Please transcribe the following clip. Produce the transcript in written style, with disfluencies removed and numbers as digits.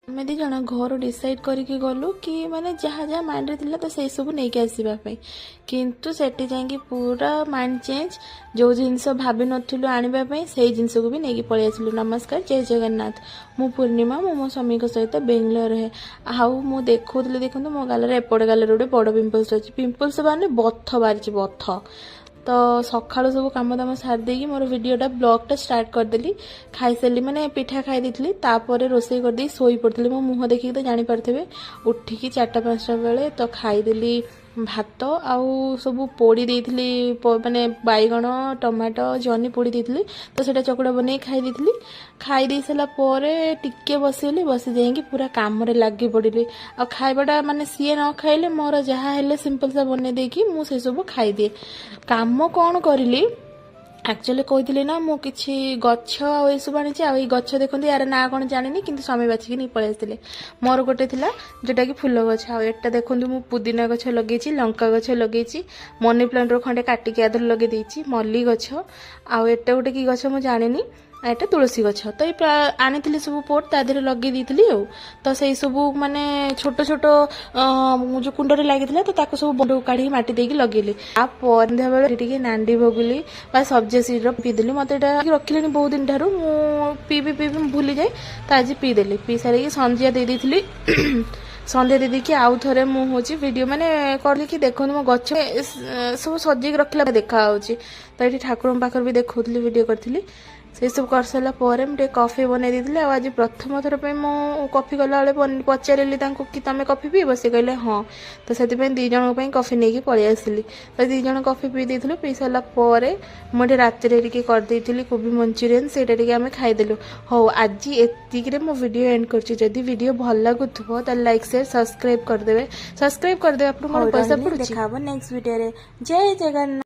आम दी जन घर डिसाइड करके गलु कि माने जहाँ जहाँ माइंड रे थिला तो से सब नहीं के आसीबा पई किंतु सेठी जाई पूरा माइंड चेंज जो जिनस भाबी नथिलु आनिबा पई सेही जिनस को भी नहीं पळै आसिलु। नमस्कार, जय जगन्नाथ। मु पूर्णिमा, मो स्वामी को सहित बेंगलोर है। आउ मु देखुतली देखंतु मो गाल रे एपड़ गाल रे गोटे बड़ पिंपल्स अछि। पिंपल्स माने बथ बारिछि बथ। तो सकाळु सब काम दाम सार देकी मोर वीडियोटा ब्लॉगटा स्टार्ट करदेली। खाई सारी माने पिठा खाई देथिली, तापर रोसई कर दे सोई पड़ती। मो मुह देखिक तो जानी पारथिबे उठिकी 4टा-5टा बेले तो खाईदेली भात आउ सब पोड़ी देथिली माने बैगण टमाटो जनी पोड़ी देथिली। तो सेटा चकड़ा बनै खाई देथिली। खाई दे सला परे टिके बसिली, बसी जाईकी पूरा काम रे लागी पड़िली। आ खाइबाटा माने सीए न खाइले मोर जहा हेले सिंपल सा बनै देकी मु से सब खाई दिए। काम कौन करिली एक्चुअली कही ना मु किछि गछ आ सब आनी आ गछ देखते यार ना कौन जानी कि स्वामी बाछिकी नहीं पलि आसते। मोर गोटे थिला जोटा कि फुल गछ आ देखु मु पुदीना गछ लगे, लंका गछ लगे, मनी प्लांट रो खंडे काटिकी आधर लगे देछि, मल्ली गछ आटा गोटे कि गछ मु जानी एटा तुलसी गछ। तो ये आनी सब पोट ता देहरे लगे दी तो से सब माने छोट छोट जो कुंडरे लगी तो ताको सब बंड काढ़ी माटी देकी लगेली। आ संध्या बेले नांडी भोगुली बा सब्जी सीड पीदेली। मत रखिले बहुत दिन ठार पीबी भूली जाए तो आज पीदेली। पी सारी संध्या दे दी संध्या दे देखिए आउ थे मुझे वीडियो माने करी कि देखो मो गछ सब सजेक रखला देखा तो ये ठाकुर पाखर भी देखी वीडियो करी से सब कर सारा पर मुझे कॉफी बन दी। आज प्रथम थर पे मु कॉफी कला पचारि कि तुम कॉफी पीब से कहले हाँ। तो से दी जन कॉफी नहीं पलि आसली। तो दी जन कॉफी पी देलु। पी सारा पर मुझे राति करदेली कोबी मंचूरियन से आम खाईदेलु। हो आज एतिक मो वीडियो एंड कर वीडियो भल लगुव तो लाइक शेयर सब्सक्राइब करदे। सब्सक्राइब करदे। आप पैसा पड़े देखा नेक्स्ट वीडियो रे। जय जगन्नाथ।